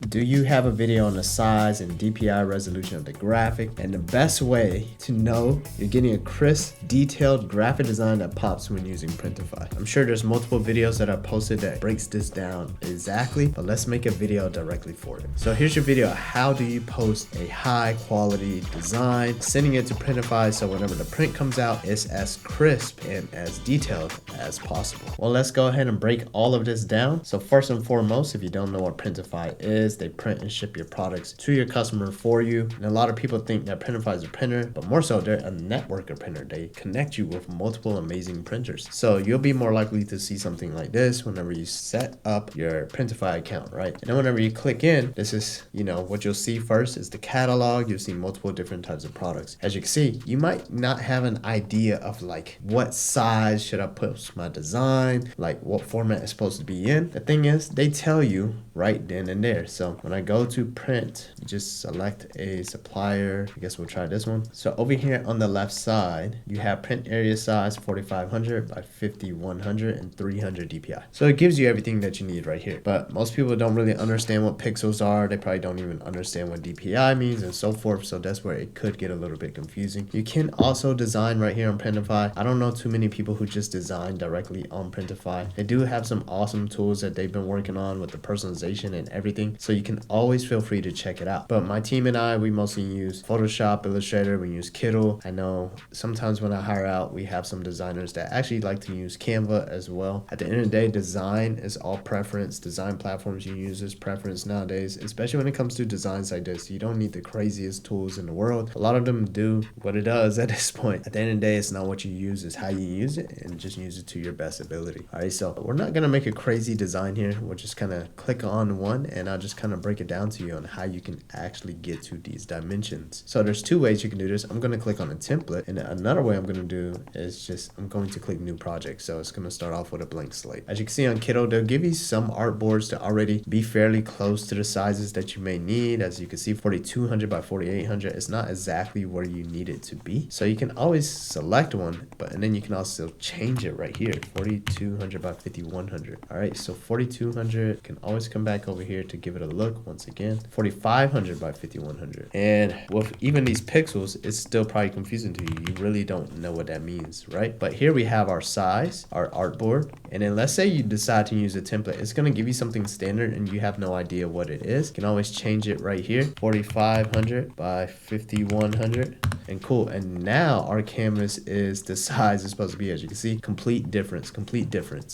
Do you have a video on the size and DPI resolution of the graphic? And the best way to know you're getting a crisp, detailed graphic design that pops when using Printify. I'm sure there's multiple videos that I posted that breaks this down exactly, but let's make a video directly for it. So here's your video. How do you post a high quality design, sending it to Printify so whenever the print comes out, it's as crisp and as detailed as possible. Well, let's go ahead and break all of this down. So first and foremost, if you don't know what Printify is, they print and ship your products to your customer for you. And a lot of people think that Printify is a printer, but more so they're a network of printer. They connect you with multiple amazing printers. So you'll be more likely to see something like this whenever you set up your Printify account, right? And then whenever you click in, this is, what you'll see first is the catalog. You'll see multiple different types of products. As you can see, you might not have an idea of like what size should I post my design, like what format it's supposed to be in. The thing is, they tell you right then and there. So when I go to print, you just select a supplier. I guess we'll try this one. So over here on the left side, you have print area size 4500 by 5100 and 300 DPI. So it gives you everything that you need right here. But most people don't really understand what pixels are. They probably don't even understand what DPI means and so forth. So that's where it could get a little bit confusing. You can also design right here on Printify. I don't know too many people who just design directly on Printify. They do have some awesome tools that they've been working on with the personalization and everything. So you can always feel free to check it out. But my team and I, we mostly use Photoshop, Illustrator, we use Kittle. I know sometimes when I hire out, we have some designers that actually like to use Canva as well. At the end of the day, design is all preference. Design platforms you use is preference nowadays, especially when it comes to designs like this. You don't need the craziest tools in the world. A lot of them do what it does at this point. At the end of the day, it's not what you use, it's how you use it, and just use it to your best ability. All right, so we're not gonna make a crazy design here. We'll just kind of click on one and I'll just kind of break it down to you on how you can actually get to these dimensions. So there's two ways you can do this. I'm going to click on a template, and another way I'm going to do is I'm going to click new project. So it's going to start off with a blank slate. As you can see on Kittle, they'll give you some artboards to already be fairly close to the sizes that you may need. As you can see, 4200 by 4800 is not exactly where you need it to be. So you can always select one, and then you can also change it right here, 4200 by 5100. All right, so 4200 can always come back over here to give it a look once again. 4500 by 5100. And with even these pixels, it's still probably confusing to you. You really don't know what that means, right? But here we have our size, our artboard. And then let's say you decide to use a template. It's going to give you something standard and you have no idea what it is. You can always change it right here. 4500 by 5100. And cool. And now our canvas is the size it's supposed to be. As you can see, complete difference.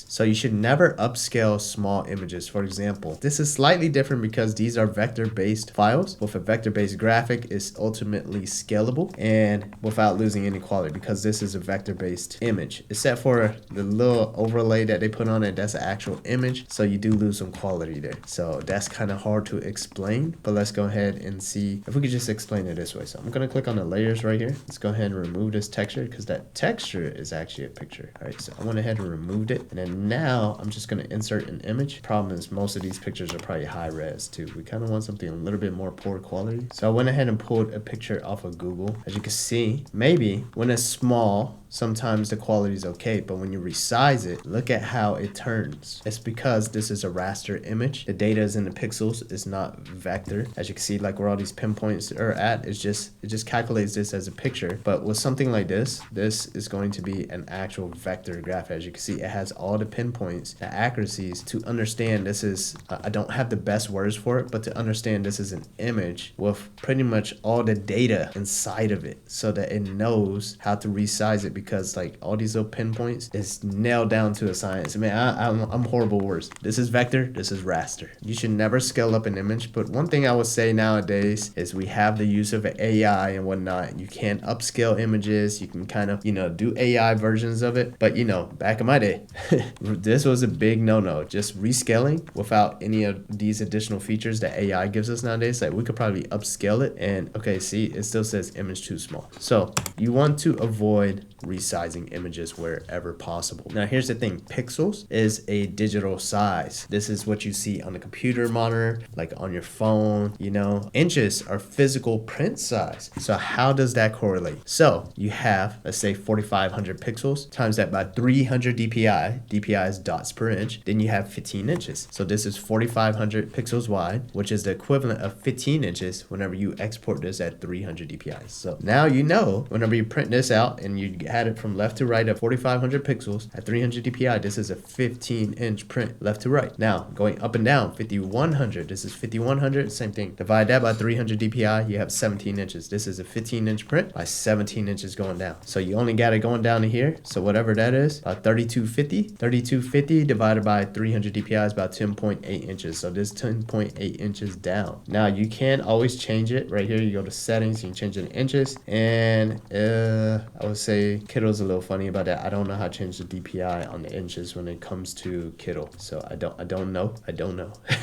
So you should never upscale small images. For example, this is slightly different because these are vector-based files. With a vector-based graphic, it's ultimately scalable and without losing any quality, because this is a vector-based image. Except for the little overlay that they put on it, that's an actual image. So you do lose some quality there. So that's kind of hard to explain, but let's go ahead and see if we could just explain it this way. So I'm going to click on the layers right here. Let's go ahead and remove this texture because that texture is actually a picture. All right, so I went ahead and removed it. And then now I'm just going to insert an image. Problem is most of these pictures are probably high res too. We kind of want something a little bit more poor quality. So I went ahead and pulled a picture off of Google. As you can see, maybe when it's small, sometimes the quality is okay, but when you resize it, look at how it turns. It's because this is a raster image. The data is in the pixels, it's not vector. As you can see, like where all these pinpoints are at, it just calculates this as a picture. But with something like this is going to be an actual vector graph. As you can see, it has all the pinpoints, the accuracies to understand this is, I don't have the best words for it, but to understand this is an image with pretty much all the data inside of it so that it knows how to resize it, because like all these little pinpoints is nailed down to a science. I mean, I'm horrible words. This is vector, this is raster. You should never scale up an image, but one thing I would say nowadays is we have the use of AI and whatnot. You can't upscale images. You can kind of, do AI versions of it. But, back in my day, this was a big no-no. Just rescaling without any of these additional features that AI gives us nowadays. Like we could probably upscale it and okay, see, it still says image too small. So you want to avoid resizing images wherever possible. Now here's the thing, pixels is a digital size. This is what you see on the computer monitor, like on your phone, you know. Inches are physical print size. So how does that correlate? So you have, let's say 4,500 pixels, times that by 300 DPI, DPI is dots per inch, then you have 15 inches. So this is 4,500 pixels wide, which is the equivalent of 15 inches whenever you export this at 300 DPI. So now you know, whenever you print this out and you had it from left to right at 4,500 pixels at 300 DPI, this is a 15-inch print left to right. Now going up and down, 5,100, this is 5,100, same thing. Divide that by 300 DPI, you have 17 inches. This is a 15-inch print by 17 inches going down. So you only got it going down to here. So whatever that is, about 3,250. 3,250 divided by 300 DPI is about 10.8 inches. So this 10.8 inches down. Now you can always change it. Right here, you go to settings, you can change it in inches. And I would say Kittle's a little funny about that. I don't know how to change the DPI on the inches when it comes to Kittle. So I don't know.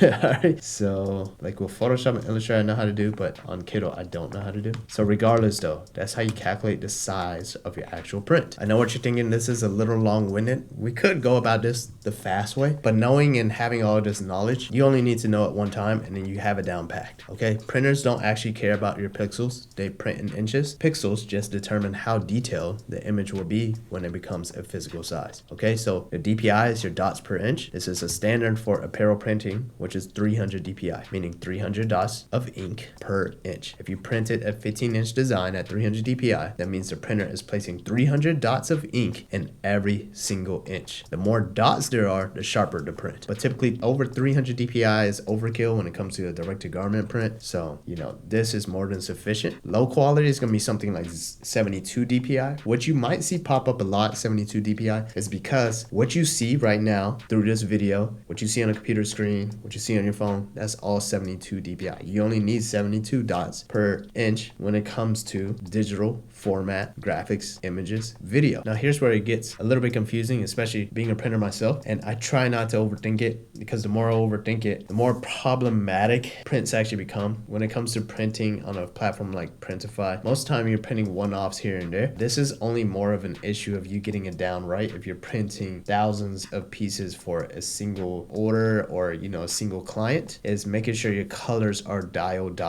Alright. So like with Photoshop and Illustrator, I know how to do, but on Kittle, I don't know how to do. So regardless though, that's how you calculate the size of your actual print. I know what you're thinking, this is a little long-winded. We could go about this the fast way, but knowing and having all this knowledge, you only need to know it one time and then you have it down packed. Okay, printers don't actually care about your pixels. They print in inches. Pixels just determine how detailed the image will be when it becomes a physical size. Okay, so the DPI is your dots per inch. This is a standard for apparel printing, which is 300 DPI, meaning 300 dots of ink per inch. If you print it at 15-inch design at 300 DPI, that means the printer is placing 300 dots of ink in every single inch. The more dots there are, the sharper the print. But typically over 300 DPI is overkill when it comes to a direct-to-garment print. So, you know, this is more than sufficient. Low quality is going to be something like 72 DPI. What you might see pop up a lot, 72 DPI, is because what you see right now through this video, what you see on a computer screen, what you see on your phone, that's all 72 DPI. You only need 72 dots per inch when it comes to digital format, graphics, images, video. Now here's where it gets a little bit confusing, especially being a printer myself, and I try not to overthink it, because the more I overthink it, the more problematic prints actually become. When it comes to printing on a platform like Printify, most of the time you're printing one-offs here and there. This is only more of an issue of you getting it down right. If you're printing thousands of pieces for a single order or, you know, a single client, is making sure your colors are dialed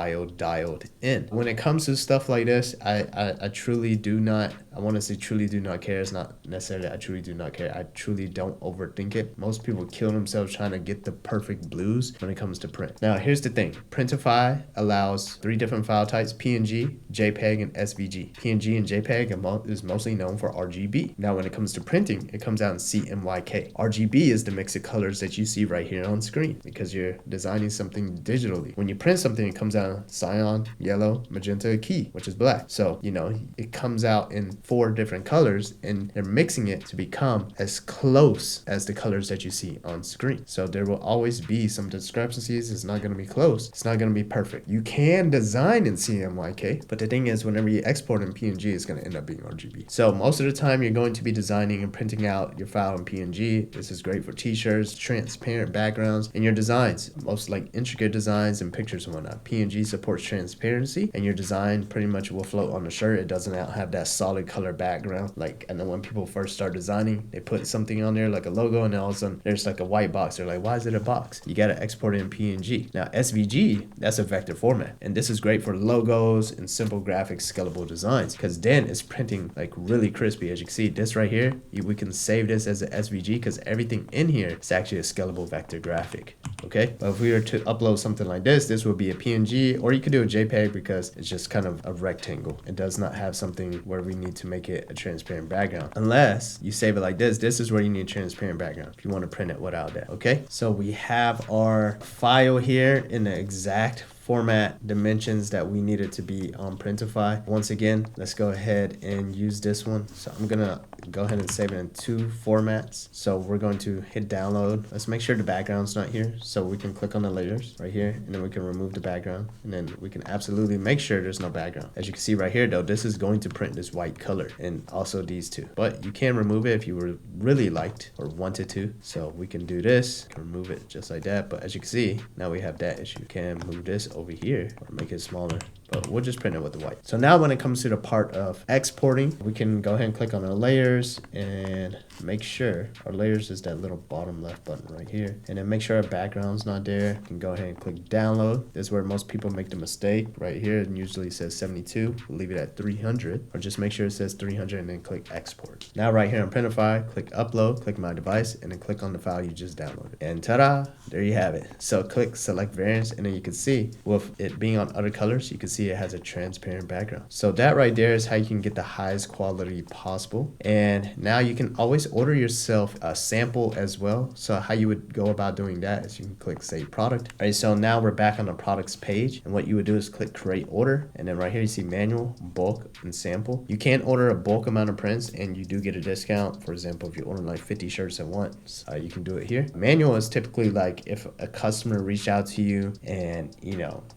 in. When it comes to stuff like this, I truly do not, I want to say truly do not care. It's not necessarily I truly do not care. I truly don't overthink it. Most people kill themselves trying to get the perfect blues when it comes to print. Now here's the thing, Printify allows 3 different file types: PNG, JPEG, and SVG. PNG and JPEG is mostly known for RGB. Now when it comes to printing, it comes out in CMYK. RGB is the mix of colors that you see right here on screen because you're designing something digitally. When you print something, it comes out cyan, yellow, magenta, key, which is black. So, you know, it comes out in 4 different colors and they're mixing it to become as close as the colors that you see on screen. So there will always be some discrepancies. It's not going to be close. It's not going to be perfect. You can design in CMYK, but the thing is, whenever you export in PNG, it's going to end up being RGB. So most of the time you're going to be designing and printing out your file in PNG. This is great for t-shirts, transparent backgrounds, and your designs. Most like intricate designs and pictures and whatnot. PNG supports transparency, and your design pretty much will float on the shirt. It doesn't have that solid color background. Like, I know when people first start designing, they put something on there like a logo, and all of a sudden there's like a white box. They're like, why is it a box? You got to export it in PNG. Now SVG, that's a vector format, and this is great for logos and simple graphics, scalable designs, because then it's printing like really crispy. As you can see, this right here, we can save this as a SVG because everything in here is actually a scalable vector graphic. Okay, but if we were to upload something like this would be a PNG, or you could do a JPEG because it's just kind of a rectangle. It does not have something where we need to make it a transparent background. Unless you save it like this, this is where you need a transparent background if you want to print it without that. Okay, so we have our file here in the exact format dimensions that we needed to be on Printify. Once again, let's go ahead and use this one. So I'm gonna go ahead and save it in 2 formats. So we're going to hit download. Let's make sure the background's not here. So we can click on the layers right here, and then we can remove the background, and then we can absolutely make sure there's no background. As you can see right here though, this is going to print this white color, and also these 2. But you can remove it if you were really liked or wanted to. So we can do this, remove it just like that. But as you can see, now we have that issue. Can move this over here or make it smaller, but we'll just print it with the white. So now when it comes to the part of exporting, we can go ahead and click on our layers and make sure our layers is that little bottom left button right here. And then make sure our background's not there. You can go ahead and click download. This is where most people make the mistake right here. It usually says 72. We'll leave it at 300, or just make sure it says 300 and then click export. Now right here on Printify, click upload, click my device, and then click on the file you just downloaded. And ta-da, there you have it. So click select variance, and then you can see with it being on other colors, you can see it has a transparent background. So that right there is how you can get the highest quality possible. And now you can always order yourself a sample as well. So how you would go about doing that is you can click save product. All right, so now we're back on the products page, and what you would do is click create order, and then right here you see manual, bulk, and sample. You can order a bulk amount of prints and you do get a discount. For example, if you order like 50 shirts at once, you can do it here. Manual is typically like if a customer reached out to you and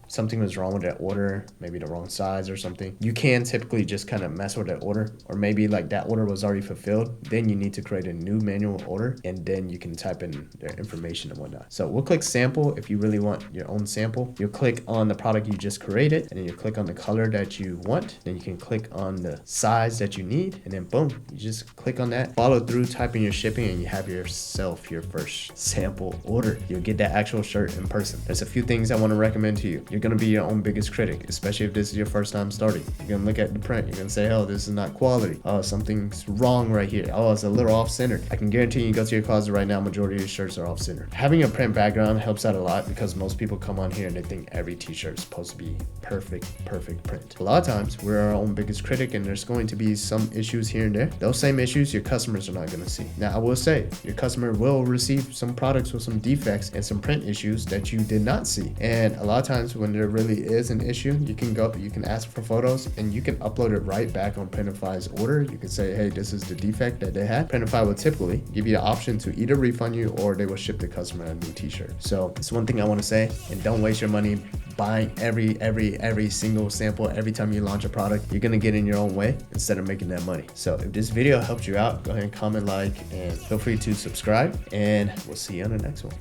something was wrong with that order, maybe the wrong size or something, you can typically just kind of mess with that order, or maybe like that order was already fulfilled, then you need to create a new manual order, and then you can type in their information and whatnot. So we'll click sample. If you really want your own sample, you'll click on the product you just created, and then you click on the color that you want, then you can click on the size that you need, and then boom, you just click on that, follow through, type in your shipping, and you have yourself your first sample order. You'll get that actual shirt in person. There's a few things I want to recommend to you. You're going to be your own biggest critic, especially if this is your first time starting. You're going to look at the print. You're going to say, oh, this is not quality. Oh, something's wrong right here. Oh, it's a little off-centered. I can guarantee you go to your closet right now, majority of your shirts are off-centered. Having a print background helps out a lot because most people come on here and they think every t-shirt is supposed to be perfect print. A lot of times we're our own biggest critic, and there's going to be some issues here and there. Those same issues your customers are not going to see. Now, I will say your customer will receive some products with some defects and some print issues that you did not see. And a lot of times when there really is an issue, you can ask for photos and you can upload it right back on Printify's order. You can say, hey, this is the defect that they had. Printify will typically give you the option to either refund you or they will ship the customer a new t-shirt. So it's one thing I want to say, and don't waste your money buying every single sample every time you launch a product. You're gonna get in your own way instead of making that money. So if this video helped you out, go ahead and comment, like, and feel free to subscribe, and we'll see you on the next one.